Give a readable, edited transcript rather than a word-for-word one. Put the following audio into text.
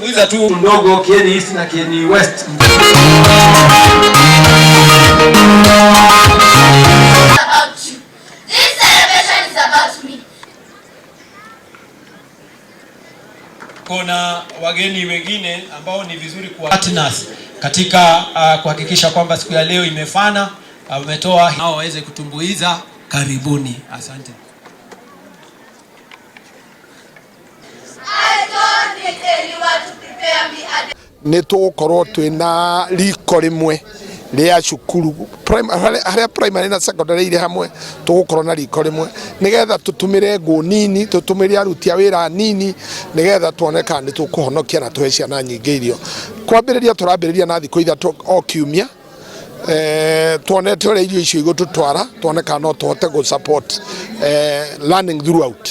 tumbuiza tu ndogo Kieni East na Kieni West. Kuna wageni wengine ambao ni vizuri kuwa partners katika kuhakikisha kwamba siku ya leo imefana, wametoa hao waweze kutumbuiza. Karibuni, asante. Nitugukorwo twina riko rimwe ria cukuru haria primary na secondary iri hamwe, tugukorwo na riko rimwe nigetha tutumire ngũ nini, tutumire aruti a wira nini, nigetha tuoneka ni tukuhonokia na tuhe ciana nyingĩ irio. Kwambĩrĩria turambĩrĩria na thikũ ithatu o kiumia, tuonete ũrĩa irio icio igũtũtwara, tuoneka no tuhote gu support learning throughout.